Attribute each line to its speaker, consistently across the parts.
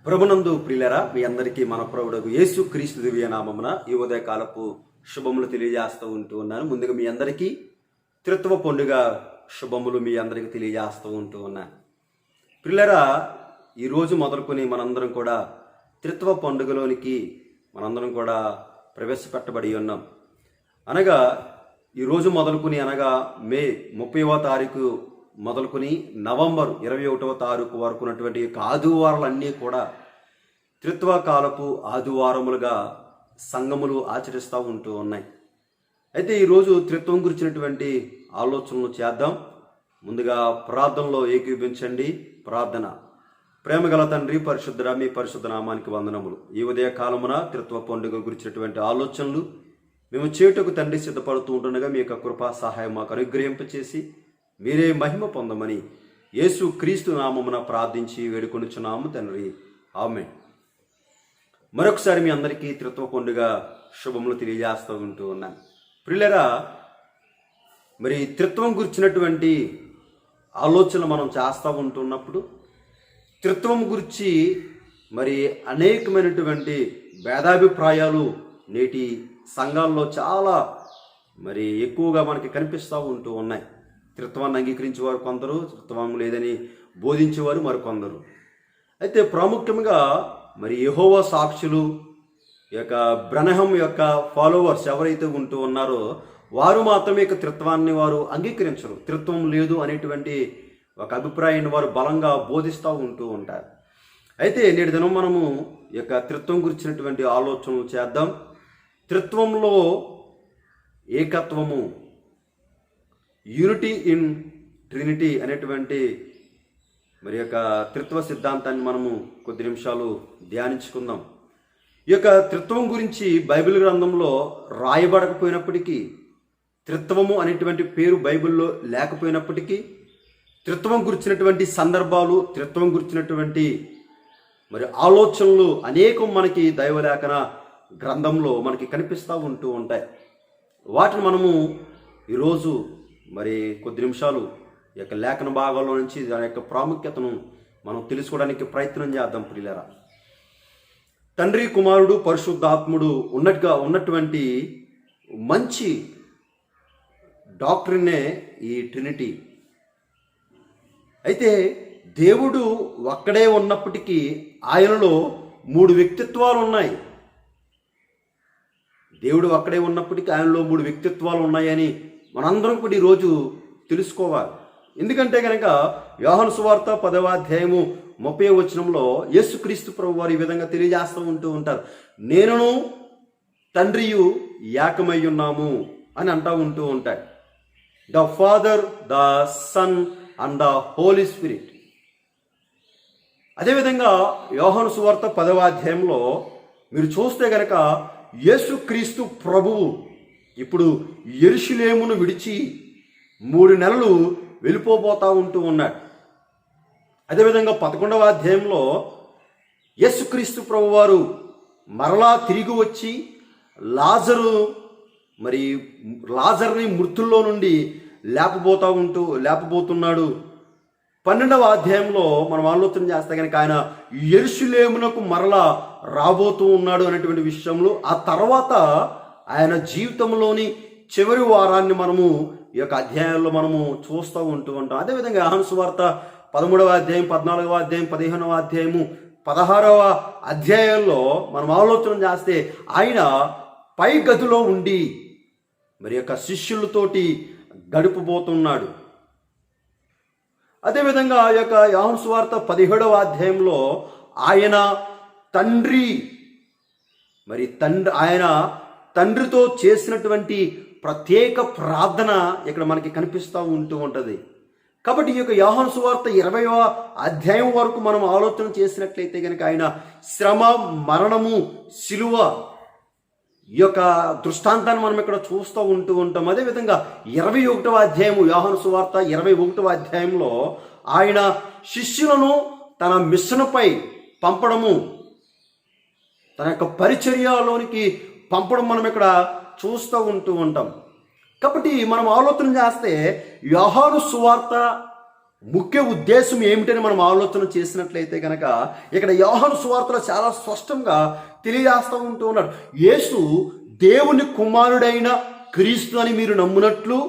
Speaker 1: ప్రభునందు ప్రియులరా, మీ అందరికీ మన ప్రభుడగు యేసు క్రీస్తు దివ్య నామమున ఈ ఉదయ కాలపు శుభములు తెలియజేస్తూ ఉన్నాను. ముందుగా మీ అందరికీ త్రిత్వ పండుగ శుభములు మీ అందరికీ తెలియజేస్తూ ఉన్నాను. ప్రియులరా, ఈరోజు మొదలుకొని మనందరం కూడా త్రిత్వ పండుగలోనికి మనందరం కూడా ప్రవేశపెట్టబడి ఉన్నాం. అనగా ఈరోజు మొదలుకొని అనగా మే 30వ తారీఖు మొదలుకొని నవంబర్ 21వ తారీఖు వరకు ఉన్నటువంటి ఆదివారాలన్నీ కూడా త్రిత్వ కాలపు ఆదివారములుగా సంఘములు ఆచరిస్తూ ఉన్నాయి. అయితే ఈరోజు త్రిత్వం గురించినటువంటి ఆలోచనలు చేద్దాం. ముందుగా ప్రార్థనలో ఏకీభించండి. ప్రార్థన. ప్రేమగల తండ్రి, పరిశుద్ధుడా, మీ పరిశుద్ధ నామానికి వందనములు. ఈ ఉదయ కాలమున త్రిత్వ పండుగ గురించినటువంటి ఆలోచనలు మేము చేటుకు తండ్రి సిద్ధపడుతూ ఉంటుండగా మీ యొక్క కృపా సహాయం మాకు అనుగ్రహింపచేసి మీరే మహిమ పొందమని యేసు క్రీస్తు నామమున ప్రార్థించి వేడుకొనుచున్నాము తండ్రి, ఆమేన్. మరొకసారి మీ అందరికీ త్రిత్వ పండుగ శుభములు తెలియజేస్తూ ఉన్నాను. ప్రియులరా, మరి త్రిత్వం గురించినటువంటి ఆలోచనలు మనం చేస్తూ ఉంటున్నప్పుడు త్రిత్వం గురించి మరి అనేకమైనటువంటి భేదాభిప్రాయాలు నేటి సంఘాల్లో చాలా మరి ఎక్కువగా మనకి కనిపిస్తూ ఉన్నాయి. త్రిత్వాన్ని అంగీకరించేవారు కొందరు, త్రిత్వం లేదని బోధించేవారు మరికొందరు. అయితే ప్రాముఖ్యంగా మరి యెహోవా సాక్షులు యొక్క బ్రనహం యొక్క ఫాలోవర్స్ ఎవరైతే ఉంటూ ఉన్నారో వారు మాత్రమే ఇక త్రిత్వాన్ని వారు అంగీకరించరు. త్రిత్వం లేదు అనేటువంటి ఒక అభిప్రాయాన్ని వారు బలంగా బోధిస్తూ ఉంటారు. అయితే నేటి దినం మనము ఈ యొక్క త్రిత్వం గురించినటువంటి ఆలోచనలు చేద్దాం. త్రిత్వంలో ఏకత్వము, యూనిటీ ఇన్ ట్రినిటీ అనేటువంటి మరి యొక్క త్రిత్వ సిద్ధాంతాన్ని మనము కొద్ది నిమిషాలు ధ్యానించుకుందాం. ఈ యొక్క త్రిత్వం గురించి బైబిల్ గ్రంథంలో రాయబడకపోయినప్పటికీ, త్రిత్వము అనేటువంటి పేరు బైబిల్లో లేకపోయినప్పటికీ, త్రిత్వం గురించినటువంటి సందర్భాలు, త్రిత్వం గురించినటువంటి మరి ఆలోచనలు అనేకం మనకి దైవలేఖన గ్రంథంలో మనకి కనిపిస్తూ ఉంటాయి. వాటిని మనము ఈరోజు మరి కొద్ది నిమిషాలు ఈ యొక్క లేఖన భాగాల్లో నుంచి దాని యొక్క ప్రాముఖ్యతను మనం తెలుసుకోవడానికి ప్రయత్నం చేద్దాం. ప్రియులరా, తండ్రి, కుమారుడు, పరిశుద్ధాత్ముడు ఉన్నటువంటి మంచి డాక్టరీనే ఈ ట్రినిటీ. అయితే దేవుడు ఒక్కడే ఉన్నప్పటికీ ఆయనలో 3 వ్యక్తిత్వాలు ఉన్నాయి. దేవుడు ఒక్కడే ఉన్నప్పటికీ ఆయనలో 3 వ్యక్తిత్వాలు ఉన్నాయని మనందరం కూడా ఈరోజు తెలుసుకోవాలి. ఎందుకంటే కనుక యోహాను సువార్త 10వ అధ్యాయము 30వ వచనంలో యేసుక్రీస్తు ప్రభు వారు ఈ విధంగా తెలియజేస్తూ ఉంటారు. నేనును తండ్రియు ఏకమై ఉన్నాము అని అంటూ ఉంటాడు. The father, the son and the holy spirit. అదేవిధంగా యోహాను సువార్త 10వ అధ్యాయంలో మీరు చూస్తే కనుక యేసుక్రీస్తు ప్రభువు ఇప్పుడు యెరూషలేమును విడిచి 3 నెలలు వెళ్ళిపోబోతూ ఉన్నాడు. అదేవిధంగా 11వ అధ్యాయంలో యేసుక్రీస్తు ప్రభు వారు మరలా తిరిగి వచ్చి లాజర్ని మృతుల్లో నుండి లేపబోతున్నాడు. 12వ అధ్యాయంలో మనం ఆలోచన చేస్తే కనుక ఆయన యెరూషలేమునకు మరలా రాబోతూ ఉన్నాడు అనేటువంటి విషయంలో ఆ తర్వాత ఆయన జీవితంలోని చివరి వారాన్ని మనము ఈ యొక్క అధ్యాయాల్లో మనము చూస్తూ ఉంటాం. అదేవిధంగా యోహాను సువార్త 13వ అధ్యాయం, 14వ అధ్యాయం, 15వ అధ్యాయము, 16వ అధ్యాయంలో మనం ఆలోచన చేస్తే ఆయన పై గదిలో ఉండి మరి యొక్క శిష్యులతోటి గడిపబోతున్నాడు. అదేవిధంగా ఆ యొక్క యోహాను సువార్త 17వ అధ్యాయంలో ఆయన తండ్రితో చేసినటువంటి ప్రత్యేక ప్రార్థన ఇక్కడ మనకి కనిపిస్తూ ఉంటుంది. కాబట్టి ఈ యొక్క యోహాను సువార్త 20వ అధ్యాయం వరకు మనం ఆలోచన చేసినట్లయితే కనుక ఆయన శ్రమ, మరణము, శిలువ ఈ యొక్క దృష్టాంతాన్ని మనం ఇక్కడ చూస్తూ ఉంటాం. అదేవిధంగా 21వ అధ్యాయము, యోహాను సువార్త 21వ అధ్యాయంలో ఆయన శిష్యులను తన మిషన్పై పంపడము, తన యొక్క పరిచర్యలోనికి పంపడం మనం ఇక్కడ చూస్తూ ఉంటాం. కాబట్టి మనం ఆలోచన చేస్తే యోహాను సువార్త ముఖ్య ఉద్దేశం ఏమిటని మనం ఆలోచన చేసినట్లయితే కనుక ఇక్కడ యోహాను సువార్తలో చాలా స్పష్టంగా తెలియజేస్తూ ఉంటూ ఉన్నాడు. యేసు దేవుని కుమారుడైన క్రీస్తు అని మీరు నమ్మునట్లు,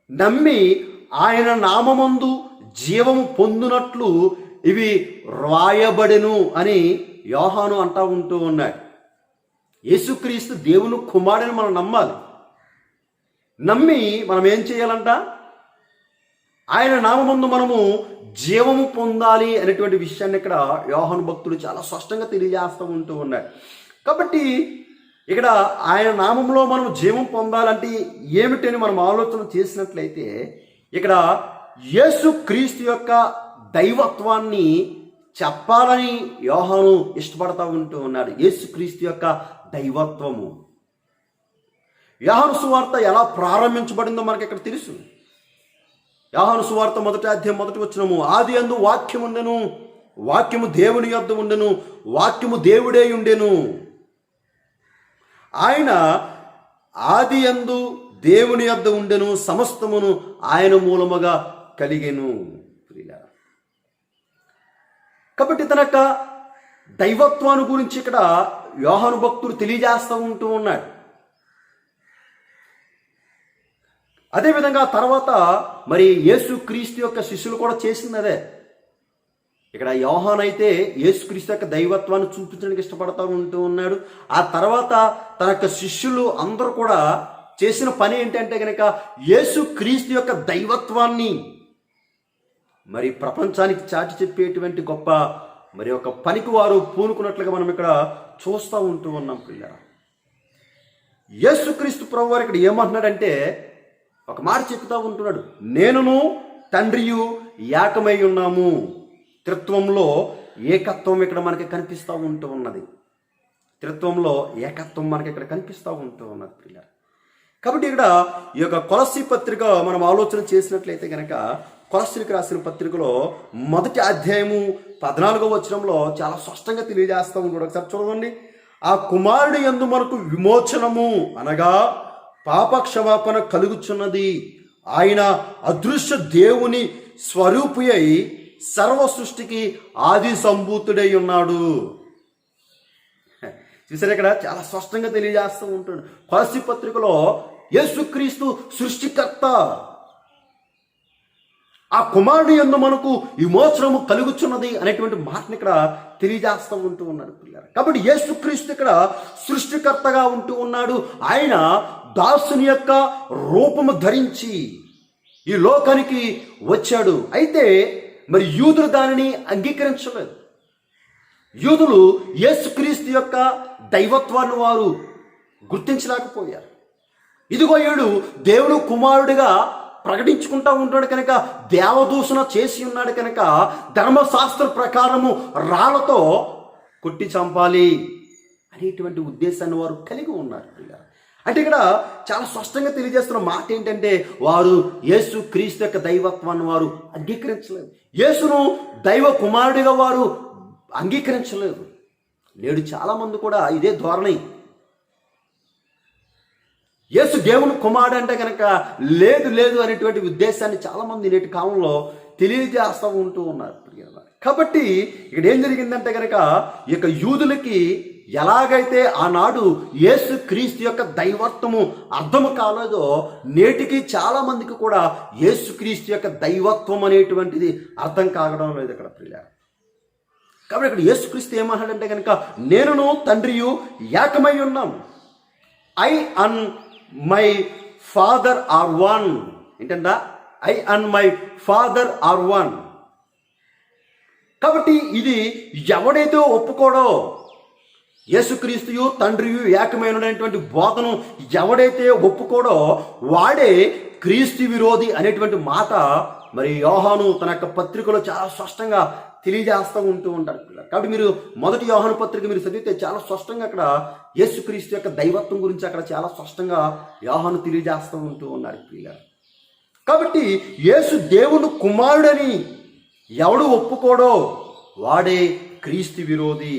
Speaker 1: నమ్మి ఆయన నామమందు జీవము పొందునట్లు ఇవి రాయబడెను అని యోహాను అంటూ ఉంటూ ఉన్నాడు. యేసుక్రీస్తు దేవుని కుమారుడని మనం నమ్మాలి. నమ్మి మనం ఏం చేయాలంట? ఆయన నామమందు మనము జీవము పొందాలి అనేటువంటి విషయాన్ని ఇక్కడ యోహాను భక్తుడు చాలా స్పష్టంగా తెలియజేస్తూ ఉంటూ ఉన్నాడు. కాబట్టి ఇక్కడ ఆయన నామంలో మనం జీవం పొందాలంటే ఏమిటని మనం ఆలోచన చేసినట్లయితే ఇక్కడ యేసు క్రీస్తు యొక్క దైవత్వాన్ని చెప్పాలని యోహాను ఇష్టపడతా ఉంటూ ఉన్నాడు. యేసు క్రీస్తు యొక్క దైవత్వము. యోహాను సువార్త ఎలా ప్రారంభించబడిందో మనకి ఇక్కడ తెలుసు. యోహాను సువార్త 1వ అధ్యాయం 1వ వచనము, ఆది యందు వాక్యము ఉండెను, వాక్యము దేవుని యొద్ద ఉండెను, వాక్యము దేవుడే ఉండెను. ఆయన ఆది యందు దేవుని యొద్ద ఉండెను, సమస్తమును ఆయన మూలముగా కలిగెను. కాబట్టి తన యొక్క దైవత్వాన్ని గురించి ఇక్కడ యోహాను భక్తుడు తెలియజేస్తూ ఉంటూ ఉన్నాడు. అదేవిధంగా తర్వాత మరి యేసుక్రీస్తు యొక్క శిష్యులు కూడా చేసింది అదే. ఇక్కడ యోహాను అయితే యేసుక్రీస్తు యొక్క దైవత్వాన్ని చూపించడానికి ఇష్టపడతా ఉంటూ ఉన్నాడు. ఆ తర్వాత తన యొక్క శిష్యులు అందరూ కూడా చేసిన పని ఏంటంటే కనుక యేసుక్రీస్తు యొక్క దైవత్వాన్ని మరి ప్రపంచానికి చాటి చెప్పేటువంటి గొప్ప మరి ఒక పనికి వారు పూనుకున్నట్లుగా మనం ఇక్కడ చూస్తూ ఉంటూ ఉన్నాం పిల్లరా. యేసుక్రీస్తు ప్రభువారు ఇక్కడ ఏమంటున్నాడంటే ఒక మాట చెప్తూ ఉంటున్నాడు, నేనును తండ్రియు ఏకమై ఉన్నాము. త్రిత్వంలో ఏకత్వం ఇక్కడ మనకి కనిపిస్తూ ఉంటూ ఉన్నది. త్రిత్వంలో ఏకత్వం మనకి ఇక్కడ కనిపిస్తూ ఉంటూ ఉన్నది పిల్లలు. కాబట్టి ఇక్కడ ఈ యొక్క కొలస్సీ పత్రిక మనం ఆలోచన చేసినట్లయితే కనుక కొలస్సీలకు రాసిన పత్రికలో 1వ అధ్యాయము 14వ వచనంలో చాలా స్పష్టంగా తెలియజేస్తూ ఉంటాడు. ఒకసారి చూడండి, ఆ కుమారుడి యందు మనకు విమోచనము అనగా పాపక్షమాపణ కలుగుచున్నది. ఆయన అదృశ్య దేవుని స్వరూపి అయి సర్వ సృష్టికి ఆది సంభూతుడై ఉన్నాడు. చూసారు, ఇక్కడ చాలా స్పష్టంగా తెలియజేస్తూ ఉంటాడు. కొలస్సీ పత్రికలో యేసుక్రీస్తు సృష్టికర్త, ఆ కుమారుడు యందు మనకు విమోచనము కలుగుచున్నది అనేటువంటి మాటని ఇక్కడ తెలియజేస్తూ ఉంటూ ఉన్నాడు పిల్లలు. కాబట్టి యేసుక్రీస్తు ఇక్కడ సృష్టికర్తగా ఉంటూ ఉన్నాడు. ఆయన దాసుని యొక్క రూపము ధరించి ఈ లోకానికి వచ్చాడు. అయితే మరి యూదులు దానిని అంగీకరించలేదు. యూదులు యేసుక్రీస్తు యొక్క దైవత్వాన్ని వారు గుర్తించలేకపోయారు. ఇదిగో ఏడు దేవుడు కుమారుడిగా ప్రకటించుకుంటూ ఉంటాడు కనుక, దేవదూషణ చేసి ఉన్నాడు కనుక ధర్మశాస్త్ర ప్రకారము రాళ్లతో కొట్టి చంపాలి అనేటువంటి ఉద్దేశాన్ని వారు కలిగి ఉన్నారు. అంటే ఇక్కడ చాలా స్పష్టంగా తెలియజేస్తున్న మాట ఏంటంటే వారు యేసు క్రీస్తు యొక్క దైవత్వాన్ని వారు అంగీకరించలేదు. యేసును దైవ కుమారుడిగా వారు అంగీకరించలేదు. నేడు చాలామంది కూడా ఇదే ధోరణి. యేసు దేవుని కుమారుడు అంటే కనుక లేదు లేదు అనేటువంటి ఉద్దేశాన్ని చాలామంది నేటి కాలంలో తెలియజేస్తూ ఉంటూ ఉన్నారు. కాబట్టి ఇక్కడ ఏం జరిగిందంటే కనుక ఈ యొక్క యూదులకి ఎలాగైతే ఆనాడు యేసు క్రీస్తు యొక్క దైవత్వము అర్థము కాలేదో, నేటికి చాలా మందికి కూడా యేసు క్రీస్తు యొక్క దైవత్వం అనేటువంటిది అర్థం కావడం లేదు ఇక్కడ ప్రియ. కాబట్టి ఇక్కడ యేసుక్రీస్తు ఏమన్నాడంటే కనుక నేనును తండ్రియు ఏకమై ఉన్నాం. I and my father are one. ఏంటంట? I and my father are one. కాబట్టి ఇది ఎవడైతే ఒప్పుకోడో, యేసుక్రీస్తు తండ్రియు ఏకమైనటువంటి బోధను ఎవడైతే ఒప్పుకోడో వాడే క్రీస్తు విరోధి అనేటువంటి మాట మరి యోహాను తన యొక్క పత్రికలో చాలా స్పష్టంగా తెలియజేస్తూ ఉంటూ ఉంటారు. కాబట్టి మీరు 1 యోహాను పత్రిక మీరు చదివితే చాలా స్పష్టంగా అక్కడ యేసుక్రీస్తు యొక్క దైవత్వం గురించి అక్కడ చాలా స్పష్టంగా యోహాను తెలియజేస్తూ ఉంటూ ఉన్నారు పిల్లలు. కాబట్టి యేసు దేవుని కుమారుడని ఎవడు ఒప్పుకోడో వాడే క్రీస్తు విరోధి.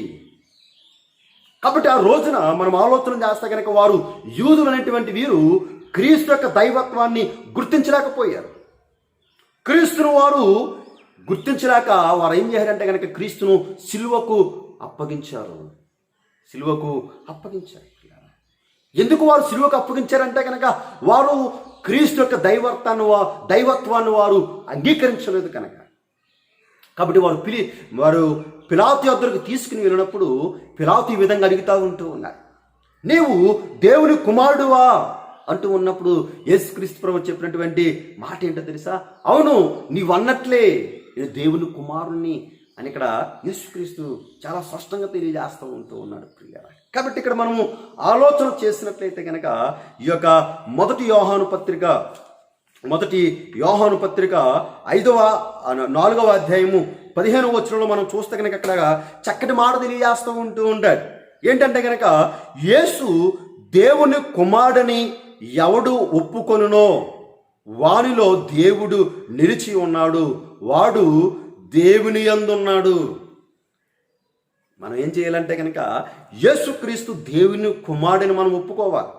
Speaker 1: కాబట్టి ఆ రోజున మనం ఆలోచన చేస్తే కనుక వారు యూదులు అనేటువంటి వీరు క్రీస్తు యొక్క దైవత్వాన్ని గుర్తించలేకపోయారు. క్రీస్తును వారు గుర్తించలేక వారు ఏం చేశారంటే కనుక క్రీస్తును సిలువకు అప్పగించారు. ఎందుకు వారు సిలువకు అప్పగించారంటే కనుక వారు క్రీస్తు యొక్క దైవత్వాన్ని వారు అంగీకరించలేదు కనుక. కాబట్టి వారు పిలాతు యొద్దకు తీసుకుని వెళ్ళినప్పుడు పిలాతు ఈ విధంగా అడుగుతూ ఉంటూ ఉన్నారు, నీవు దేవుని కుమారుడువా అంటూ ఉన్నప్పుడు యేసుక్రీస్తు ప్రభువు చెప్పినటువంటి మాట ఏంటో తెలుసా? అవును, నీవు అన్నట్లే నేను దేవుని కుమారుణ్ణి అని ఇక్కడ యేసుక్రీస్తు చాలా స్పష్టంగా తెలియజేస్తూ ఉంటూ ఉన్నాడు ప్రియులారా. కాబట్టి ఇక్కడ మనము ఆలోచన చేసినట్లయితే కనుక ఈ యొక్క మొదటి యోహాను పత్రిక 4వ అధ్యాయము 15వ వచనంలో మనం చూస్తే కనుక అక్కడ చక్కటి మాట తెలియజేస్తూ ఉంటూ ఉంటాడు. ఏంటంటే కనుక యేసు దేవుని కుమారుడని ఎవడు ఒప్పుకొనునో వానిలో దేవుడు నిలిచి ఉన్నాడు, వాడు దేవుని యందున్నాడు. మనం ఏం చేయాలంటే కనుక యేసుక్రీస్తు దేవుని కుమారుడని మనం ఒప్పుకోవాలి.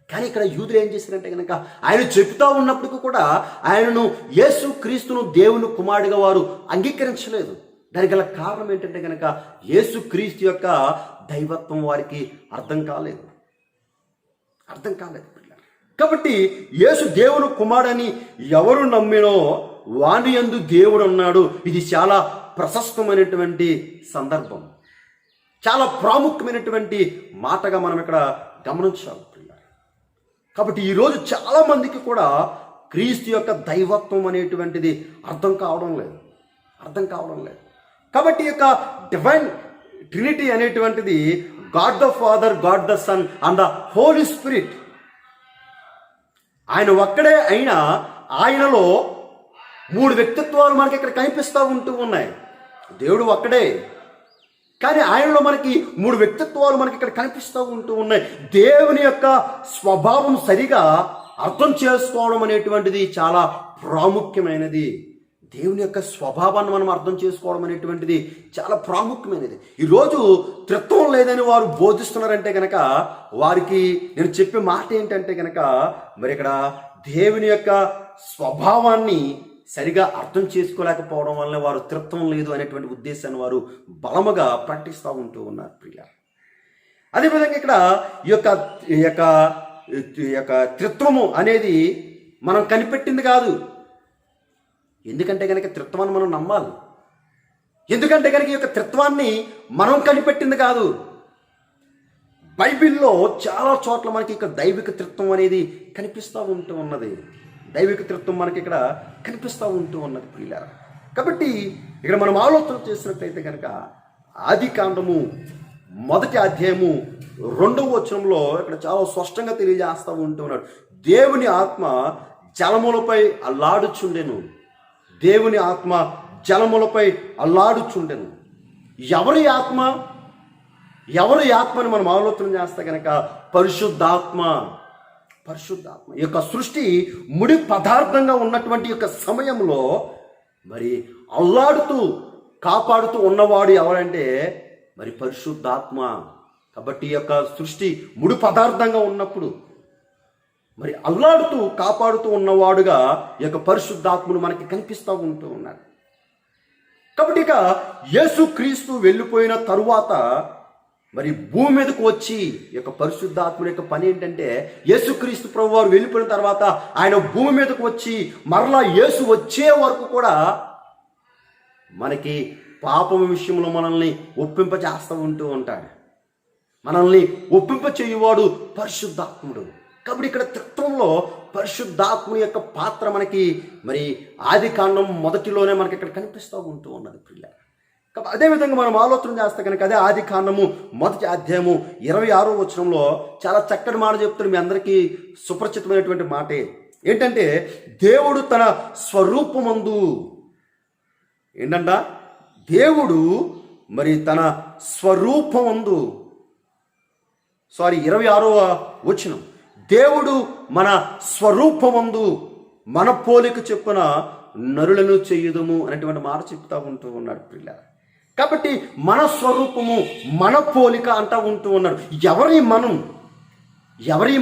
Speaker 1: కానీ ఇక్కడ యూదులు ఏం చేశారంటే కనుక ఆయన చెప్తా ఉన్నప్పటికీ కూడా ఆయనను యేసుక్రీస్తును దేవుని కుమారుడిగా వారు అంగీకరించలేదు. దానికి గల కారణం ఏంటంటే కనుక యేసుక్రీస్తు యొక్క దైవత్వం వారికి అర్థం కాలేదు. కాబట్టి యేసు దేవుని కుమారుడని ఎవరు నమ్మినో వాని యందు దేవుడు ఉన్నాడు. ఇది చాలా ప్రశస్తమైనటువంటి సందర్భం, చాలా ప్రాముఖ్యమైనటువంటి మాటగా మనం ఇక్కడ గమనించాలి. కాబట్టి ఈరోజు చాలా మందికి కూడా క్రీస్తు యొక్క దైవత్వం అనేటువంటిది అర్థం కావడం లేదు. కాబట్టి ఈ యొక్క డివైన్ ట్రినిటీ అనేటువంటిది God the father, God the son and the holy spirit, ఆయన ఒక్కడే అయినా ఆయనలో 3 వ్యక్తిత్వాలు మనకి ఇక్కడ కనిపిస్తూ ఉంటూ ఉన్నాయి. దేవుడు ఒక్కడే, కానీ ఆయనలో మనకి 3 వ్యక్తిత్వాలు మనకి ఇక్కడ కనిపిస్తూ ఉంటూ ఉన్నాయి. దేవుని యొక్క స్వభావం సరిగా అర్థం చేసుకోవడం అనేటువంటిది చాలా ప్రాముఖ్యమైనది. దేవుని యొక్క స్వభావాన్ని మనం అర్థం చేసుకోవడం అనేటువంటిది చాలా ప్రాముఖ్యమైనది. ఈరోజు త్రిత్వం లేదని వారు బోధిస్తున్నారంటే కనుక వారికి నేను చెప్పే మాట ఏంటంటే కనుక మరి ఇక్కడ దేవుని యొక్క స్వభావాన్ని సరిగా అర్థం చేసుకోలేకపోవడం వల్ల వారు త్రిత్వం లేదు అనేటువంటి ఉద్దేశాన్ని వారు బలముగా ప్రకటిస్తూ ఉంటూ ఉన్నారు ప్రియ. అదేవిధంగా ఇక్కడ ఈ యొక్క త్రిత్వము అనేది మనం కనిపెట్టింది కాదు. ఎందుకంటే కనుక త్రిత్వాన్ని మనం నమ్మాలి. ఎందుకంటే కనుక ఈ యొక్క త్రిత్వాన్ని మనం కనిపెట్టింది కాదు. బైబిల్లో చాలా చోట్ల మనకి ఇక్కడ దైవిక త్రిత్వం అనేది కనిపిస్తూ ఉంటూ ఉన్నది. దైవిక త్రిత్వం మనకి ఇక్కడ కనిపిస్తూ ఉంటూ ఉన్నది ప్రియులారా. కాబట్టి ఇక్కడ మనం ఆలోచన చేసినట్లయితే కనుక ఆదికాండము 1వ అధ్యాయము 2వ వచనంలో ఇక్కడ చాలా స్పష్టంగా తెలియజేస్తూ ఉంటూ ఉన్నాడు, దేవుని ఆత్మ జలములపై అల్లాడుచుండెను. దేవుని ఆత్మ జలములపై అల్లాడుచుండెను. ఎవరి ఆత్మని మనం ఆలోచన చేస్తే కనుక పరిశుద్ధాత్మ. ఈ యొక్క సృష్టి ముడి పదార్థంగా ఉన్నటువంటి యొక్క సమయంలో మరి అల్లాడుతూ కాపాడుతూ ఉన్నవాడు ఎవరంటే మరి పరిశుద్ధాత్మ. కాబట్టి ఈ యొక్క సృష్టి ముడి పదార్థంగా ఉన్నప్పుడు మరి అల్లాడుతూ కాపాడుతూ ఉన్నవాడుగా ఈ యొక్క పరిశుద్ధాత్ముడు మనకి కనిపిస్తూ ఉంటూ ఉన్నాడు. కాబట్టి ఇక యేసుక్రీస్తు వెళ్ళిపోయిన తరువాత మరి భూమి మీదకు వచ్చి ఈ యొక్క పరిశుద్ధాత్ముడి యొక్క పని ఏంటంటే యేసుక్రీస్తు ప్రభు వారు వెళ్ళిపోయిన తర్వాత ఆయన భూమి మీదకు వచ్చి మరలా యేసు వచ్చే వరకు కూడా మనకి పాపం విషయంలో మనల్ని ఒప్పింప చేస్తూ ఉంటూ ఉంటాడు. మనల్ని ఒప్పింప చేయువాడు పరిశుద్ధాత్ముడు. కాబట్టి ఇక్కడ త్రిత్వంలో పరిశుద్ధాత్ముని యొక్క పాత్ర మనకి మరి ఆదికాండం 1లోనే మనకి ఇక్కడ కనిపిస్తూ ఉంటూ ఉన్నది ప్రియ. కాబట్టి అదేవిధంగా మనం ఆలోచన చేస్తే కనుక అదే ఆదికాండము 1వ అధ్యాయము 26వ వచనంలో చాలా చక్కటి మాట చెప్తున్నారు. మీ అందరికీ సుపరిచితమైనటువంటి మాటే ఏంటంటే దేవుడు తన స్వరూపమందు ఏంటంట దేవుడు మరి తన స్వరూపమందు 26వ వచనం, దేవుడు మన స్వరూపమందు మన పోలిక చెప్పున నరులను చేయుదుము అనేటువంటి మాట చెప్తా ఉంటూ ఉన్నాడు ప్రియుల. కాబట్టి మన స్వరూపము మన పోలిక అంటూ ఉంటూ ఉన్నాడు. ఎవరి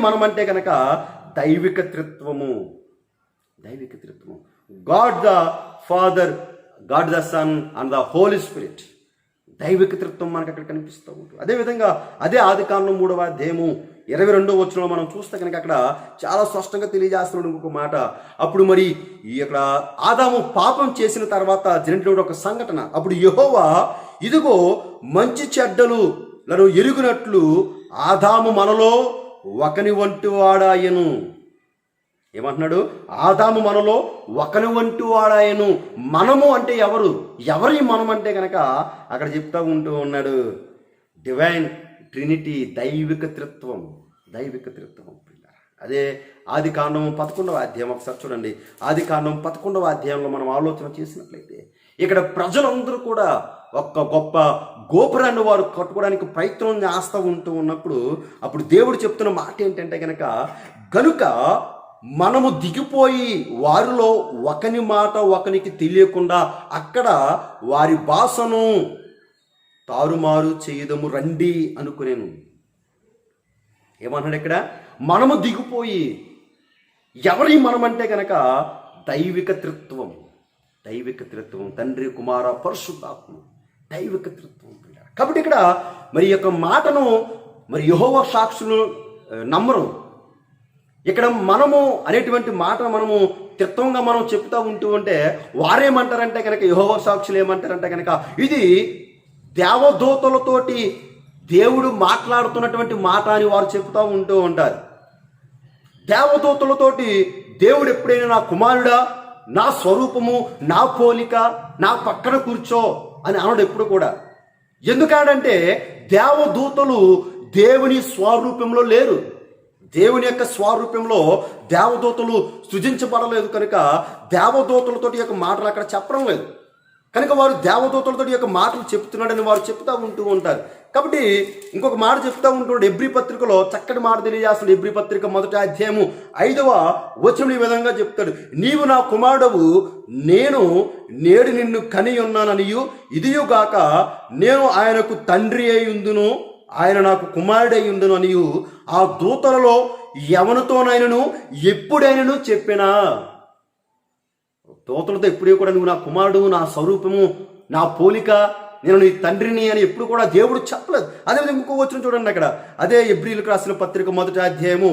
Speaker 1: మనం అంటే కనుక దైవిక త్రిత్వము. God the father, God the son and the holy spirit. దైవిక త్రిత్వం మనకు అక్కడ కనిపిస్తూ ఉంటుంది. అదేవిధంగా అదే ఆదికాండం 3వ అధ్యాయము 22వ వచనంలో మనం చూస్తే కనుక అక్కడ చాలా స్పష్టంగా తెలియజేస్తున్నాడు ఇంకొక మాట. అప్పుడు మరి ఈ యొక్క ఆదాము పాపం చేసిన తర్వాత జరిగినటువంటి ఒక సంఘటన. అప్పుడు యెహోవా ఇదిగో మంచి చెడ్డలను ఎరుగునట్లు ఆదాము మనలో ఒకని వంటి వాడాయను. ఏమంటున్నాడు? ఆదాము మనలో ఒకని వంటి వాడాయను. మనము అంటే ఎవరి మనం అంటే కనుక అక్కడ చెప్తా ఉంటూ ఉన్నాడు డివైన్ ట్రినిటీ, దైవిక త్రిత్వం. అదే ఆదికాండం 11వ అధ్యాయం ఒకసారి చూడండి. ఆదికాండం 11వ అధ్యాయంలో మనం ఆలోచన చేసినట్లయితే ఇక్కడ ప్రజలందరూ కూడా ఒక గొప్ప గోపురాన్ని వారు కట్టుకోవడానికి ప్రయత్నం చేస్తూ ఉంటూ ఉన్నప్పుడు అప్పుడు దేవుడు చెప్తున్న మాట ఏంటంటే గనుక మనము దిగిపోయి వారిలో ఒకని మాట ఒకనికి తెలియకుండా అక్కడ వారి భాషను తారుమారు చేయదము రండి అనుకునేను. ఏమన్నాడు ఇక్కడ? మనము దిగిపోయి, ఎవరి మనం అంటే కనుక దైవిక త్రిత్వం, తండ్రి కుమార పరిశుద్ధాత్మ, దైవిక త్రిత్వం. కాబట్టి ఇక్కడ మరి యొక్క మాటను మరి యెహోవా సాక్షులు నమ్మరు. ఇక్కడ మనము అనేటువంటి మాట మనము త్రిత్వంగా మనం చెప్తూ ఉంటూ ఉంటే వారేమంటారంటే కనుక, యెహోవా సాక్షులు ఏమంటారంటే కనుక ఇది దేవదూతలతోటి దేవుడు మాట్లాడుతున్నటువంటి మాట అని వారు చెప్తూ ఉంటూ ఉంటారు. దేవదూతలతోటి దేవుడు ఎప్పుడైనా నా కుమారుడా, నా స్వరూపము, నా పోలిక, నా పక్కన కూర్చో అని అనడు ఎప్పుడు కూడా. ఎందుకంటే దేవదూతలు దేవుని స్వరూపంలో లేరు. దేవుని యొక్క స్వరూపంలో దేవదూతలు సృజించబడలేదు కనుక దేవదూతలతోటి యొక్క మాటలు అక్కడ చెప్పడం లేదు. కనుక వారు దేవదూతలతో యొక్క మాటలు చెప్తున్నాడని వారు చెప్తూ ఉంటూ ఉంటారు. కాబట్టి ఇంకొక మాట చెప్తూ ఉంటున్నాడు. ఎబ్రీ పత్రికలో చక్కటి మాట తెలియజేస్తాడు. ఎబ్రీ పత్రిక 1వ అధ్యాయము 5వ వచనం ఈ విధంగా చెప్తాడు. నీవు నా కుమారుడవు, నేను నేడు నిన్ను కని ఉన్నాననియు, ఇదియుగాక నేను ఆయనకు తండ్రి అయి ఉందును, ఆయన నాకు కుమారుడై ఉండును అనియు ఆ దూతలలో ఎవరితోనైనను ఎప్పుడైనను చెప్పినా. దూతలతో ఎప్పుడూ కూడా నువ్వు నా కుమారుడు, నా స్వరూపము, నా పోలిక, నేను నీ తండ్రిని అని ఎప్పుడు కూడా దేవుడు చెప్పలేదు. అదేవిధంగా ఇంకో వచనం చూడండి అక్కడ. అదే ఎబ్రీలకు రాసిన పత్రిక 1వ అధ్యాయము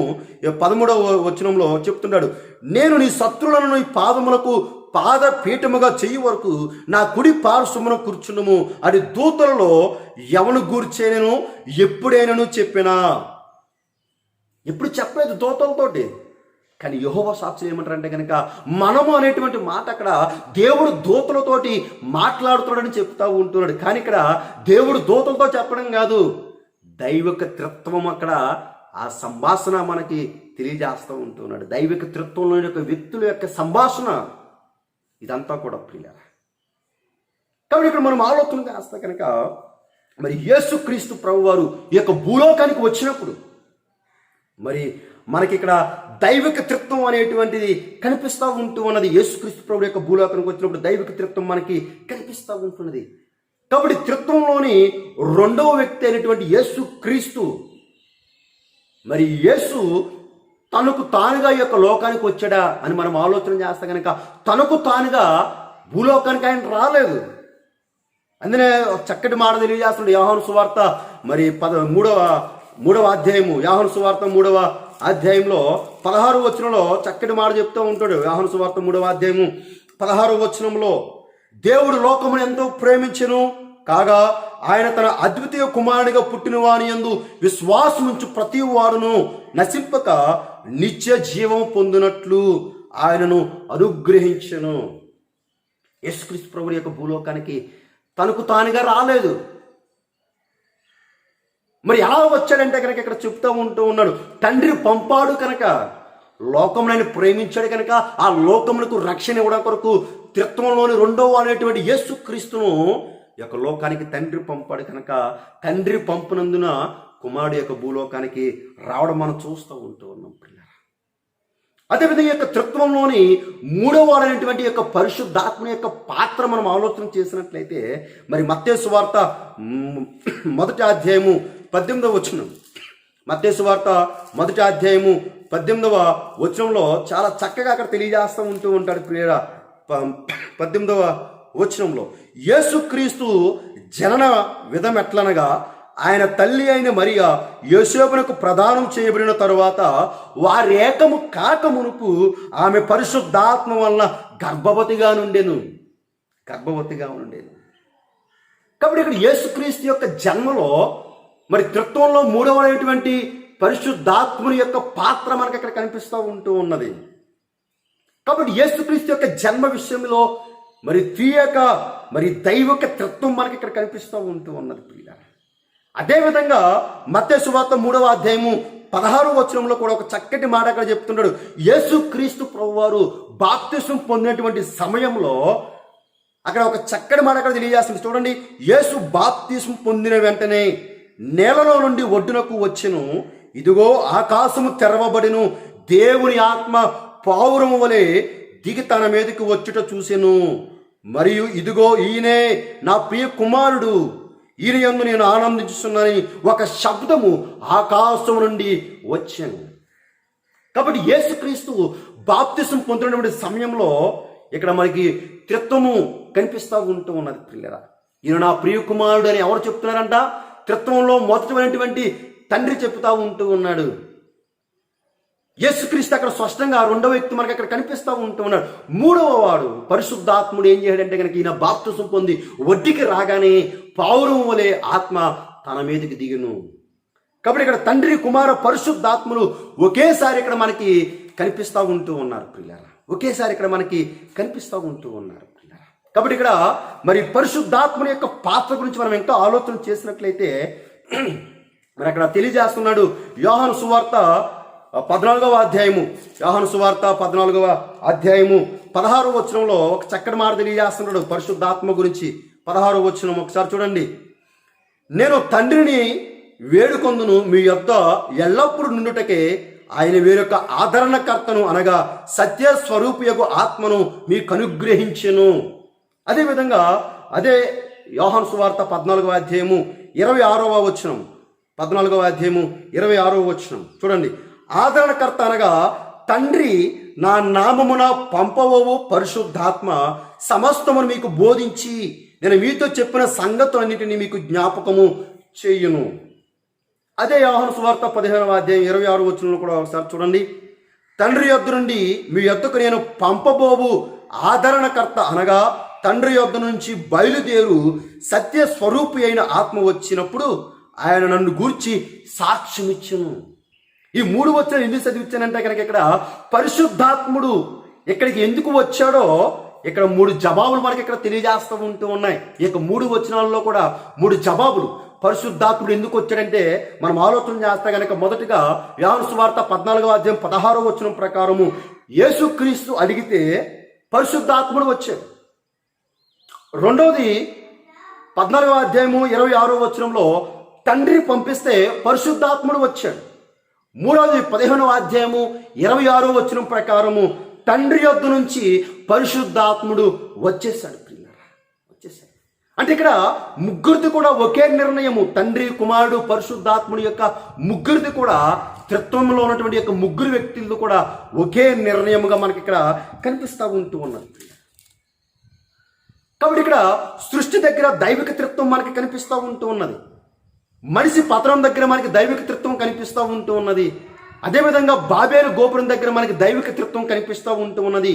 Speaker 1: 13వ వచనంలో చెప్తున్నాడు. నేను నీ శత్రువులను నీ పాదములకు పాదపీఠముగా చెయ్యి వరకు నా కుడి పార్శ్వమున కూర్చున్నము అది దూతలలో ఎవను గూర్చేనను ఎప్పుడైనను చెప్పినా. ఎప్పుడు చెప్పలేదు దూతలతోటి. కానీ యెహోవా సాక్షులు ఏమంటారంటే కనుక మనము అనేటువంటి మాట అక్కడ దేవుడు దూతలతోటి మాట్లాడుతున్నాడని చెప్తా ఉంటున్నాడు. కానీ ఇక్కడ దేవుడు దూతలతో చెప్పడం కాదు, దైవిక త్రిత్వం అక్కడ ఆ సంభాషణ మనకి తెలియజేస్తూ ఉంటున్నాడు. దైవిక త్రిత్వంలో యొక్క వ్యక్తుల యొక్క సంభాషణ ఇదంతా కూడా ప్రియులారా. కాబట్టి ఇక్కడ మనం ఆలోచన చేస్తే కనుక మరి యేసుక్రీస్తు ప్రభువారు ఈ యొక్క భూలోకానికి వచ్చినప్పుడు మరి మనకి ఇక్కడ దైవిక త్రిత్వం అనేటువంటిది కనిపిస్తూ ఉంటూ ఉన్నది. యేసుక్రీస్తు ప్రభు యొక్క భూలోకానికి వచ్చినప్పుడు దైవిక త్రిత్వం మనకి కనిపిస్తూ ఉంటున్నది. కాబట్టి త్రిత్వంలోని రెండవ వ్యక్తి అయినటువంటి యేసుక్రీస్తు, మరి యేసు తనకు తానుగా ఈ యొక్క లోకానికి వచ్చాడా అని మనం ఆలోచన చేస్తే కనుక తనకు తానుగా భూలోకానికి ఆయన రాలేదు. అందునే చక్కటి మాట తెలియజేస్తున్నాడు యోహాను సువార్త మరి 3వ అధ్యాయము, యోహాను సువార్త 3వ అధ్యాయంలో 16వ వచనంలో చక్కటి మాట చెప్తూ ఉంటాడు. యోహాను సువార్త 3వ అధ్యాయము 16వ వచనంలో దేవుడు లోకమును ఎంతో ప్రేమించెను కాగా ఆయన తన అద్వితీయ కుమారుడిగా పుట్టిన వాని యందు విశ్వాసముంచు ప్రతి వాడును నశింపక నిత్య జీవం పొందినట్లు ఆయనను అనుగ్రహించెను. యేసుక్రీస్తు ప్రభువు యొక్క భూలోకానికి తనకు తానుగా రాలేదు. మరి ఎలా వచ్చాడంటే కనుక ఇక్కడ చెప్తూ ఉంటూ ఉన్నాడు, తండ్రి పంపాడు కనుక, లోకమునని ప్రేమించాడు కనుక ఆ లోకమునకు రక్షణ ఇవ్వడం కొరకు త్రిత్వంలోని రెండవ అనేటువంటి యేసుక్రీస్తును యొక్క లోకానికి తండ్రి పంపాడు కనుక తండ్రి పంపినందున కుమారుడు యొక్క భూలోకానికి రావడం మనం చూస్తూ ఉంటూ ఉన్నాం పిల్లలు. అదేవిధంగా యొక్క త్రిత్వంలోని మూడవ వాడైనటువంటి యొక్క పరిశుద్ధాత్మ యొక్క పాత్ర మనం ఆలోచన చేసినట్లయితే మరి మత్తయి సువార్త 1వ అధ్యాయము 18వ వచనం, మత్తయి సువార్త 1వ అధ్యాయము 18వ వచనంలో చాలా చక్కగా అక్కడ తెలియజేస్తూ ఉంటూ ఉంటాడు ప్రియరా. 18వ వచనంలో యేసుక్రీస్తు జనన విధం ఎట్లనగా ఆయన తల్లి అయిన మరియా యోసేపునకు ప్రదానం చేయబడిన తరువాత వారేకము కాక మునుపు ఆమె పరిశుద్ధాత్మ వలన గర్భవతిగా నుండెను. కాబట్టి ఇక్కడ యేసుక్రీస్తు యొక్క జన్మలో మరి త్రిత్వంలో మూడవటువంటి పరిశుద్ధాత్ముని యొక్క పాత్ర మనకి ఇక్కడ కనిపిస్తూ ఉంటూ ఉన్నది. కాబట్టి యేసుక్రీస్తు యొక్క జన్మ విషయంలో మరి త్రియక మరి దైవిక త్రిత్వం మనకి ఇక్కడ కనిపిస్తూ ఉంటూ ఉన్నది ప్రియులారా. అదేవిధంగా మత్తయి సువార్త 3వ అధ్యాయము 16వ వచనంలో కూడా ఒక చక్కటి మాట అక్కడ చెప్తున్నాడు. యేసుక్రీస్తు ప్రభువారు బాప్తిసం పొందినటువంటి సమయంలో అక్కడ ఒక చక్కటి మాట అక్కడ తెలియజేస్తుంది. చూడండి, యేసు బాప్తిసం పొందిన వెంటనే నేలలో నుండి ఒడ్డునకు వచ్చెను, ఇదిగో ఆకాశము తెరవబడిను, దేవుని ఆత్మ పావురము వలె దిగి తన మీదకి వచ్చుట చూసెను, మరియు ఇదిగో ఈయనే నా ప్రియ కుమారుడు, ఈయన యందు నేను ఆనందించుతున్నానని ఒక శబ్దము ఆకాశం నుండి వచ్చాను. కాబట్టి యేసుక్రీస్తు బాప్తిసం పొందినటువంటి సమయంలో ఇక్కడ మనకి త్రిత్వము కనిపిస్తూ ఉంటూ ఉన్నది పిల్లరా. ఈయన నా ప్రియ కుమారుడు అని ఎవరు చెప్తున్నారంట? త్రిత్వంలో మొదటిమైనటువంటి తండ్రి చెప్తా ఉంటూ ఉన్నాడు. యేసుక్రీస్తు అక్కడ స్పష్టంగా రెండవ వ్యక్తి మనకి అక్కడ కనిపిస్తూ ఉంటూ ఉన్నాడు. మూడవ వాడు పరిశుద్ధాత్ముడు ఏం చేయడంటే కనుక ఈయన బాప్తిసం పొంది ఒడ్డుకి రాగానే పావురం వలె ఆత్మ తన మీదకి దిగును. కాబట్టి ఇక్కడ తండ్రి కుమార పరిశుద్ధాత్ములు ఒకేసారి ఇక్కడ మనకి కనిపిస్తూ ఉంటూ ఉన్నారు పిల్లరా. ఒకేసారి ఇక్కడ మనకి కనిపిస్తూ ఉంటూ ఉన్నారు పిల్లరా. కాబట్టి ఇక్కడ మరి పరిశుద్ధాత్ముని యొక్క పాత్ర గురించి మనం ఇంకా ఆలోచన చేసినట్లయితే మరి అక్కడ తెలియజేస్తున్నాడు. యోహాను సువార్త 14వ అధ్యాయము, యోహాను సువార్త 14వ అధ్యాయము 16వ వచనంలో ఒక చక్కటి మాట తెలియజేస్తున్నాడు పరిశుద్ధాత్మ గురించి. 16వ వచనం ఒకసారి చూడండి. నేను తండ్రిని వేడుకొందును, మీ యొద్ద ఎల్లప్పుడూ నుండుటకే ఆయన వేరొక ఆదరణకర్తను అనగా సత్య స్వరూపియగు ఆత్మను మీకు అనుగ్రహించెను. అదేవిధంగా అదే యోహాను సువార్త 14వ అధ్యాయము 26వ వచనం, 14వ అధ్యాయము 26వ వచనం చూడండి. ఆదరణకర్త అనగా తండ్రి నా నామమున పంపవో పరిశుద్ధాత్మ సమస్తమును మీకు బోధించి నేను మీతో చెప్పిన సంగతులన్నిటినీ మీకు జ్ఞాపకము చేయును. అదే యోహాను సువార్త 15వ అధ్యాయం 26వ వచనంలో కూడా ఒకసారి చూడండి. తండ్రి యొద్ద నుండి మీ యొద్దకు నేను పంపబోవు ఆదరణకర్త అనగా తండ్రి యొద్ద నుంచి బయలుదేరు సత్య స్వరూపి అయిన ఆత్మ వచ్చినప్పుడు ఆయన నన్ను గూర్చి సాక్ష్యం ఇచ్చును. ఈ 3 వచనాలు ఎందుకు చదివించానంటే కనుక ఇక్కడ పరిశుద్ధాత్ముడు ఇక్కడికి ఎందుకు వచ్చాడో ఇక్కడ 3 జవాబులు మనకి ఇక్కడ తెలియజేస్తూ ఉంటూ ఉన్నాయి. ఈ యొక్క 3 వచనాల్లో కూడా 3 జవాబులు. పరిశుద్ధాత్ముడు ఎందుకు వచ్చాడంటే మనం ఆలోచన చేస్తే కనుక మొదటిగా యోహాను సువార్త 14వ అధ్యాయం 16వ వచనం ప్రకారము యేసుక్రీస్తు అడిగితే పరిశుద్ధాత్ముడు వచ్చాడు. రెండవది 14వ అధ్యాయము 26వ వచనంలో తండ్రి పంపిస్తే పరిశుద్ధాత్ముడు వచ్చాడు. మూడవది 15వ అధ్యాయము 26వ వచనం ప్రకారము తండ్రి యొద్ద నుంచి పరిశుద్ధాత్ముడు వచ్చేసాడు. అంటే ఇక్కడ ముగ్గురిది కూడా ఒకే నిర్ణయము. తండ్రి, కుమారుడు, పరిశుద్ధాత్ముడి యొక్క ముగ్గురిది కూడా త్రిత్వంలో ఉన్నటువంటి యొక్క ముగ్గురు వ్యక్తులతో కూడా ఒకే నిర్ణయముగా మనకి ఇక్కడ కనిపిస్తూ ఉంటూ ఉన్నది. కాబట్టి ఇక్కడ సృష్టి దగ్గర దైవిక త్రిత్వం మనకి కనిపిస్తూ ఉంటూ ఉన్నది. మనిషి పతనం దగ్గర మనకి దైవిక త్రిత్వం కనిపిస్తూ ఉంటూ ఉన్నది. అదేవిధంగా బాబేలు గోపురం దగ్గర మనకి దైవిక త్రిత్వం కనిపిస్తూ ఉంటూ ఉన్నది.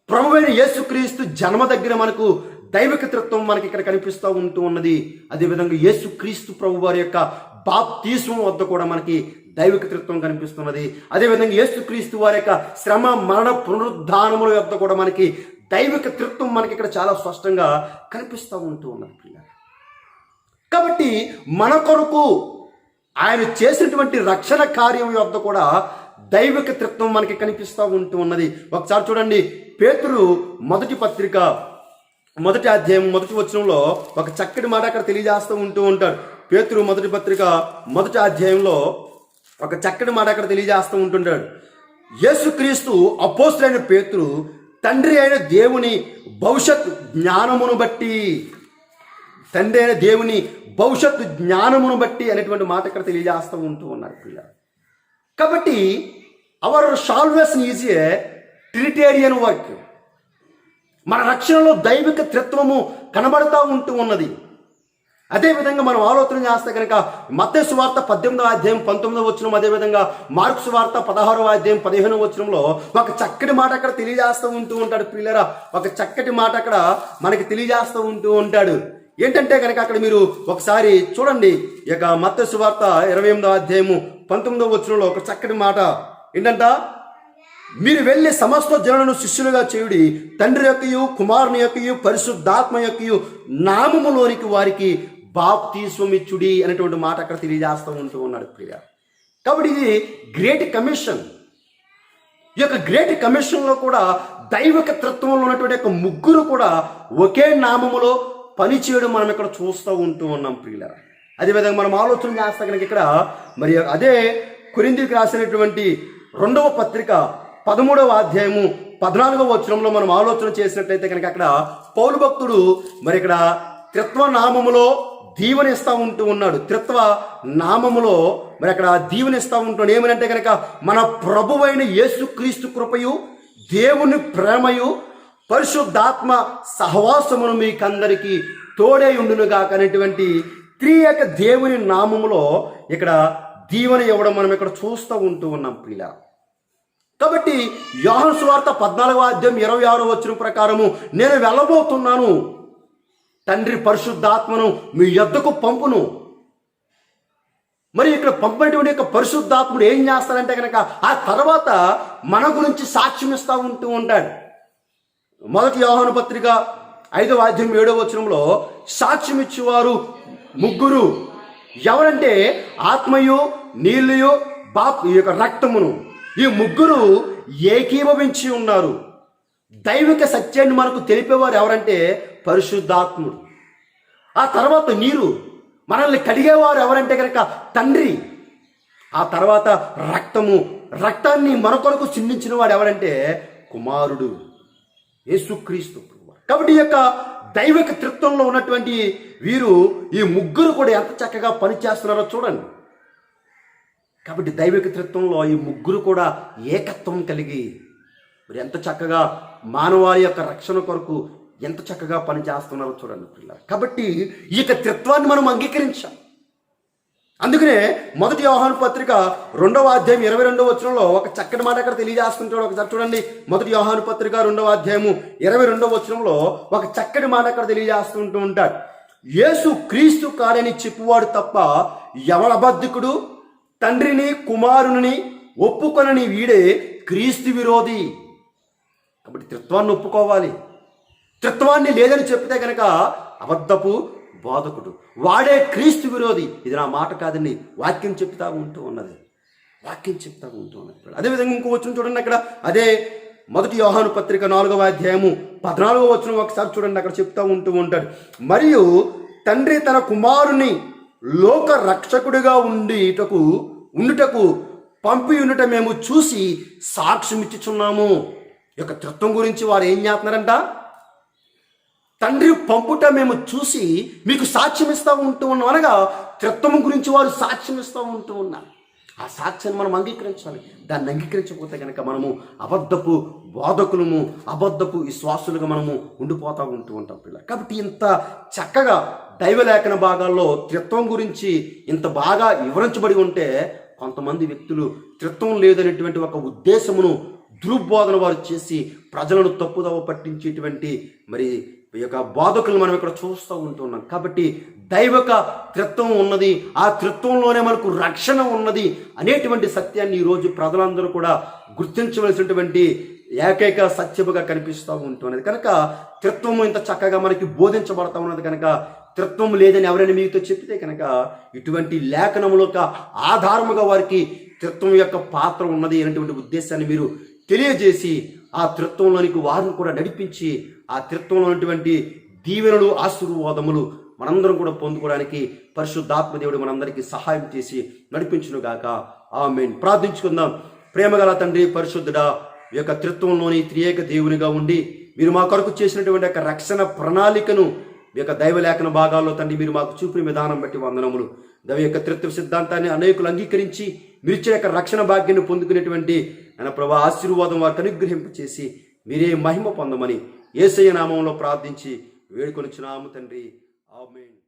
Speaker 1: ప్రభువైన యేసుక్రీస్తు జన్మ దగ్గర మనకు దైవిక త్రిత్వం మనకి ఇక్కడ కనిపిస్తూ ఉంటూ ఉన్నది. అదేవిధంగా యేసుక్రీస్తు ప్రభు వారి యొక్క బాప్తిస్మం వద్ద కూడా మనకి దైవిక త్రిత్వం కనిపిస్తున్నది. అదేవిధంగా యేసుక్రీస్తు వారి యొక్క శ్రమ, మరణ, పునరుద్ధానముల వద్ద కూడా మనకి దైవిక త్రిత్వం మనకి ఇక్కడ చాలా స్పష్టంగా కనిపిస్తూ ఉంటూ ఉన్నది. కాబట్టి మన కొరకు ఆయన చేసినటువంటి రక్షణ కార్యం వద్ద కూడా దైవిక త్రిత్వం మనకి కనిపిస్తూ ఉంటూ ఉన్నది. ఒకసారి చూడండి, పేతురు మొదటి పత్రిక 1వ అధ్యాయం 1వ వచనంలో ఒక చక్కటి మాట అక్కడ తెలియజేస్తూ ఉంటూ ఉంటాడు. పేతురు మొదటి పత్రిక 1వ అధ్యాయంలో ఒక చక్కటి మాట అక్కడ తెలియజేస్తూ ఉంటుంటాడు. యేసుక్రీస్తు అపోస్తలుడైన పేతురు తండ్రి అయిన దేవుని భవిష్యత్ జ్ఞానమును బట్టి, తండ్రి అయిన దేవుని భవిష్యత్తు జ్ఞానమును బట్టి అనేటువంటి మాట ఇక్కడ తెలియజేస్తూ ఉంటూ ఉన్నారు పిల్లలు. కాబట్టి our salvation is a Trinitarian work. మన రక్షణలో దైవిక త్రిత్వము కనబడుతూ ఉంటూ ఉన్నది. అదేవిధంగా మనం ఆలోచన చేస్తే కనుక మత్తయి సువార్త 18వ అధ్యాయం 19వ వచనం, అదేవిధంగా మార్కు సువార్త 16వ అధ్యాయం 15వ వచనంలో ఒక చక్కటి మాట అక్కడ తెలియజేస్తూ ఉంటూ ఉంటాడు. పిల్లరా, ఒక చక్కటి మాట అక్కడ మనకి తెలియజేస్తూ ఉంటూ ఉంటాడు. ఏంటంటే కనుక అక్కడ మీరు ఒకసారి చూడండి. ఇక మత్తయి సువార్త 28వ అధ్యాయము 19వ వచనంలో ఒక చక్కటి మాట ఏంటంట, మీరు వెళ్ళి సమస్త జనులను శిష్యులుగా చేయుడి, తండ్రి యొక్కయు కుమారుని యొక్కయు పరిశుద్ధాత్మ యొక్కయు నామములోనికి వారికి బాప్తిస్మమిచ్చుడి అనేటువంటి మాట అక్కడ తెలియజేస్తూ ఉంటూ ఉన్నాడు ప్రియ. కాబట్టి ఇది గ్రేట్ కమిషన్. ఈ యొక్క గ్రేట్ కమిషన్లో కూడా దైవిక తత్వంలో ఉన్నటువంటి యొక్క ముగ్గురు కూడా ఒకే నామములో పనిచేయడం మనం ఇక్కడ చూస్తూ ఉంటూ ఉన్నాం ప్రియుల. అదేవిధంగా మనం ఆలోచన చేస్తే కనుక ఇక్కడ మరి అదే కొరింథీయులకు రాసినటువంటి 2వ పత్రిక 13వ అధ్యాయము 14వ వచనంలో మనం ఆలోచన చేసినట్లయితే కనుక అక్కడ పౌలు భక్తుడు మరి ఇక్కడ త్రిత్వ నామములో దీవెనిస్తూ ఉంటూ ఉన్నాడు. త్రిత్వ నామములో మరి అక్కడ దీవెనిస్తూ ఉంటున్నాడు. ఏమనంటే కనుక మన ప్రభువైన యేసుక్రీస్తు కృపయు దేవుని ప్రేమయు పరిశుద్ధాత్మ సహవాసమును మీకందరికీ తోడే ఉండునుగా అనేటువంటి త్రియక దేవుని నామములో ఇక్కడ దీవెన ఇవ్వడం మనం ఇక్కడ చూస్తూ ఉంటూ ఉన్నాం ప్రియుల. కాబట్టి యోహాను సువార్త 14వ అధ్యాయం 26వ వచనం ప్రకారము నేను వెళ్ళబోతున్నాను, తండ్రి పరిశుద్ధాత్మను మీ యొద్దకు పంపును. మరి ఇక్కడ పంపినటువంటి యొక్క పరిశుద్ధాత్ముడు ఏం చేస్తాడంటే కనుక ఆ తర్వాత మన గురించి సాక్ష్యం ఇస్తూ ఉంటూ ఉంటాడు. మొదటి యోహాను పత్రిక 5వ అధ్యాయం 7వ వచనంలో సాక్ష్యం ఇచ్చేవారు ముగ్గురు ఎవరంటే ఆత్మయు నీళ్ళయు ఈ యొక్క రక్తమును, ఈ ముగ్గురు ఏకీభవించి ఉన్నారు. దైవిక సత్యాన్ని మనకు తెలిపేవారు ఎవరంటే పరిశుద్ధాత్ముడు. ఆ తర్వాత నీరు, మనల్ని కడిగేవారు ఎవరంటే కనుక తండ్రి. ఆ తర్వాత రక్తము, రక్తాన్ని మన కొరకు చిందించిన వాడు ఎవరంటే కుమారుడు యేసుక్రీస్తు. కాబట్టి ఈ యొక్క దైవిక త్రిత్వంలో ఉన్నటువంటి వీరు ఈ ముగ్గురు కూడా ఎంత చక్కగా పనిచేస్తున్నారో చూడండి. కాబట్టి దైవిక త్రిత్వంలో ఈ ముగ్గురు కూడా ఏకత్వం కలిగి మరి ఎంత చక్కగా మానవాళి యొక్క రక్షణ కొరకు ఎంత చక్కగా పనిచేస్తున్నారో చూడండి పిల్లలు. కాబట్టి ఈ యొక్క త్రిత్వాన్ని మనం అంగీకరించాం. అందుకనే మొదటి యోహాను పత్రిక 2వ అధ్యాయం 22వ వచనంలో ఒక చక్కటి మాట అక్కడ తెలియజేస్తుంటాడు. ఒకసారి చూడండి. మొదటి యోహాను పత్రిక 2వ అధ్యాయము 22వ వచనంలో ఒక చక్కటి మాట అక్కడ తెలియజేస్తుంటూ ఉంటాడు. యేసు క్రీస్తు కాడని చెప్పువాడు తప్ప ఎవడ అబద్ధికుడు తండ్రిని కుమారుని ఒప్పుకొనని వీడే క్రీస్తు విరోధి. కాబట్టి త్రిత్వాన్ని ఒప్పుకోవాలి. త్రిత్వాన్ని లేదని చెప్తే కనుక అబద్ధపు బోధకుడు, వాడే క్రీస్తు విరోధి. ఇది నా మాట కాదండి, వాక్యం చెప్తా ఉంటూ ఉన్నది, వాక్యం చెప్తా ఉంటూ ఉన్నది. అదేవిధంగా ఇంకో వచనం చూడండి. అక్కడ అదే మొదటి యోహాను పత్రిక 4వ అధ్యాయము 14వ వచనం ఒకసారి చూడండి. అక్కడ చెప్తా ఉంటూ ఉంటాడు. మరియు తండ్రి తన కుమారుని లోక రక్షకుడిగా ఉండుటకు పంపి ఉండుట మేము చూసి సాక్ష్యం ఇచ్చుచున్నాము. ఈ యొక్క త్రిత్వం గురించి వారు ఏం చేస్తున్నారంట, తండ్రి పంపుట మేము చూసి మీకు సాక్ష్యం ఇస్తూ ఉంటూ ఉన్నాం. అనగా త్రిత్వం గురించి వారు సాక్ష్యం ఇస్తూ ఉంటూ ఉన్నారు. ఆ సాక్ష్యాన్ని మనం అంగీకరించాలి. దాన్ని అంగీకరించకపోతే కనుక మనము అబద్ధపు బోధకులము, అబద్ధపు విశ్వాసులుగా మనము ఉండిపోతూ ఉంటూ ఉంటాం పిల్లలు. కాబట్టి ఇంత చక్కగా దైవలేఖన భాగాల్లో త్రిత్వం గురించి ఇంత బాగా వివరించబడి ఉంటే కొంతమంది వ్యక్తులు త్రిత్వం లేదనేటువంటి ఒక ఉద్దేశమును దుర్బోధన వారు చేసి ప్రజలను తప్పుదవ పట్టించేటువంటి మరి ఈ యొక్క బోధకులను మనం ఇక్కడ చూస్తూ ఉంటున్నాం. కాబట్టి దైవిక త్రిత్వం ఉన్నది, ఆ త్రిత్వంలోనే మనకు రక్షణ ఉన్నది అనేటువంటి సత్యాన్ని ఈరోజు ప్రజలందరూ కూడా గుర్తించవలసినటువంటి ఏకైక సత్యముగా కనిపిస్తూ ఉంటున్నది. కనుక త్రిత్వము ఇంత చక్కగా మనకి బోధించబడతా ఉన్నది. కనుక త్రిత్వం లేదని ఎవరైనా మీతో చెప్తే కనుక ఇటువంటి లేఖనముల ఆధారముగా వారికి త్రిత్వం యొక్క పాత్ర ఉన్నది అనేటువంటి ఉద్దేశాన్ని మీరు తెలియజేసి ఆ త్రిత్వంలోనికి వారిని కూడా నడిపించి ఆ త్రిత్వంలో ఉన్నటువంటి దీవెనలు ఆశీర్వాదములు మనందరం కూడా పొందుకోవడానికి పరిశుద్ధాత్మ దేవుడు మనందరికీ సహాయం చేసి నడిపించునుగాక. ఆమేన్. ప్రార్థించుకుందాం. ప్రేమగల తండ్రి పరిశుద్ధుడా, ఈ యొక్క త్రిత్వంలోని త్రియేక దేవునిగా ఉండి మీరు మా కొరకు చేసినటువంటి యొక్క రక్షణ ప్రణాళికను మీ యొక్క దైవలేఖన భాగాల్లో తండ్రి మీరు మాకు చూపిన విధానం బట్టి వందనములు. దైవ యొక్క త్రిత్వ సిద్ధాంతాన్ని అనేకులు అంగీకరించి మీరు ఇచ్చే యొక్క రక్షణ భాగ్యాన్ని పొందుకునేటువంటి ఆయన ప్రభా ఆశీర్వాదం వారికి అనుగ్రహింప చేసి మీరే మహిమ పొందమని యేసయ్య నామంలో ప్రార్థించి వేడుకొనుచున్నాము తండ్రి. ఆమేన్.